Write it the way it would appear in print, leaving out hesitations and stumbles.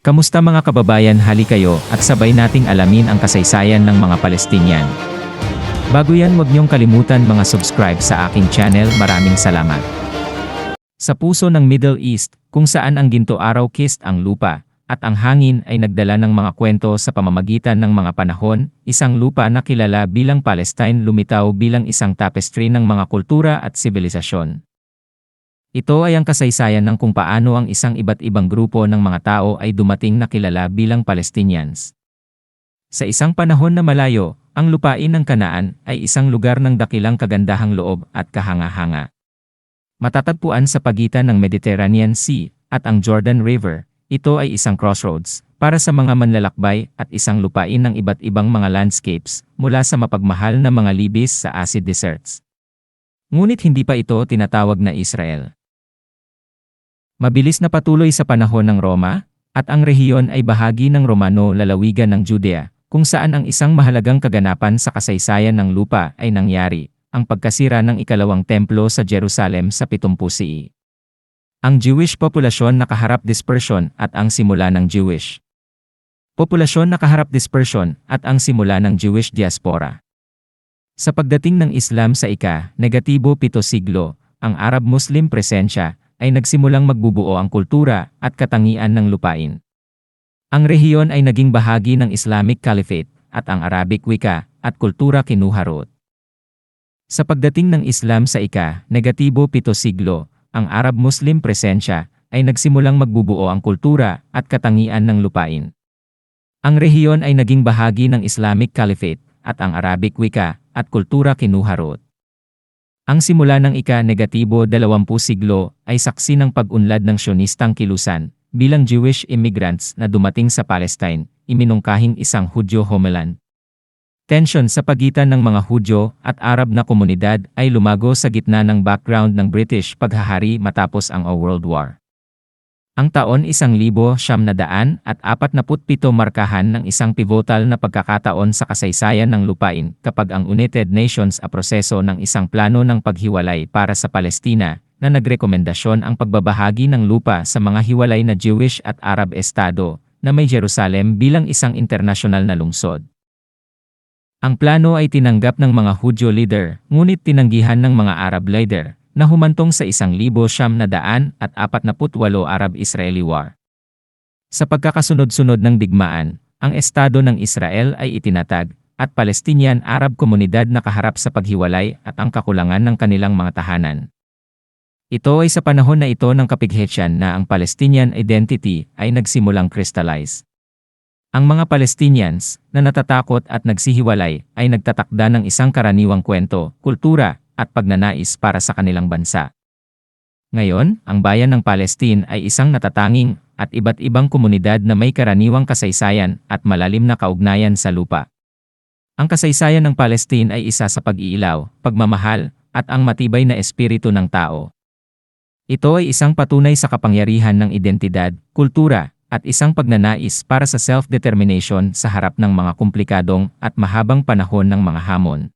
Kamusta mga kababayan, hali kayo at sabay nating alamin ang kasaysayan ng mga Palestinian. Bago yan, huwag niyong kalimutan mga subscribe sa aking channel. Maraming salamat. Sa puso ng Middle East, kung saan ang ginto araw kissed ang lupa, at ang hangin ay nagdala ng mga kwento sa pamamagitan ng mga panahon, isang lupa na kilala bilang Palestine lumitaw bilang isang tapestry ng mga kultura at sibilisasyon. Ito ay ang kasaysayan ng kung paano ang isang iba't ibang grupo ng mga tao ay dumating na kilala bilang Palestinians. Sa isang panahon na malayo, ang lupain ng Kanaan ay isang lugar ng dakilang kagandahang loob at kahanga-hanga. Matatagpuan sa pagitan ng Mediterranean Sea at ang Jordan River, ito ay isang crossroads para sa mga manlalakbay at isang lupain ng iba't ibang mga landscapes mula sa mapagmahal na mga libis sa acid deserts. Ngunit hindi pa ito tinatawag na Israel. Mabilis na patuloy sa panahon ng Roma, at ang rehiyon ay bahagi ng Romano lalawigan ng Judea, kung saan ang isang mahalagang kaganapan sa kasaysayan ng lupa ay nangyari, ang pagkasira ng ikalawang templo sa Jerusalem sa 70 CE. Ang Jewish populasyon nakaharap dispersion at ang simula ng Jewish diaspora. Sa pagdating ng Islam sa ika-7 siglo, ang Arab-Muslim presensya ay nagsimulang magbubuo ang kultura at katangian ng lupain. Ang rehiyon ay naging bahagi ng Islamic Caliphate at ang Arabic wika at kultura kinuha root. Sa pagdating ng Islam sa ika-7 siglo, ang Arab-Muslim presensya ay nagsimulang magbubuo ang kultura at katangian ng lupain. Ang rehiyon ay naging bahagi ng Islamic Caliphate at ang Arabic wika at kultura kinuha root. Ang simula ng ika-20 siglo ay saksi ng pag-unlad ng Sionistang kilusan bilang Jewish immigrants na dumating sa Palestine, iminungkahing isang Hudyo homeland. Tensyon sa pagitan ng mga Hudyo at Arab na komunidad ay lumago sa gitna ng background ng British paghahari matapos ang World War. Ang taon 1947 markahan ng isang pivotal na pagkakataon sa kasaysayan ng lupain kapag ang United Nations aproseso ng isang plano ng paghiwalay para sa Palestina na nagrekomendasyon ang pagbabahagi ng lupa sa mga hiwalay na Jewish at Arab estado na may Jerusalem bilang isang internasyonal na lungsod. Ang plano ay tinanggap ng mga Hudyo leader, ngunit tinanggihan ng mga Arab leader na humantong sa 1948 Arab-Israeli War. Sa pagkakasunod-sunod ng digmaan, ang estado ng Israel ay itinatag, at Palestinian-Arab komunidad nakaharap sa paghiwalay at ang kakulangan ng kanilang mga tahanan. Ito ay sa panahon na ito ng kapighetyan na ang Palestinian identity ay nagsimulang crystallize. Ang mga Palestinians na natatakot at nagsihiwalay ay nagtatakda ng isang karaniwang kwento, kultura, at pagnanais para sa kanilang bansa. Ngayon, ang bayan ng Palestine ay isang natatanging at iba't ibang komunidad na may karaniwang kasaysayan at malalim na kaugnayan sa lupa. Ang kasaysayan ng Palestine ay isa sa pag-iilaw, pagmamahal, at ang matibay na espiritu ng tao. Ito ay isang patunay sa kapangyarihan ng identidad, kultura, at isang pagnanais para sa self-determination sa harap ng mga komplikadong at mahabang panahon ng mga hamon.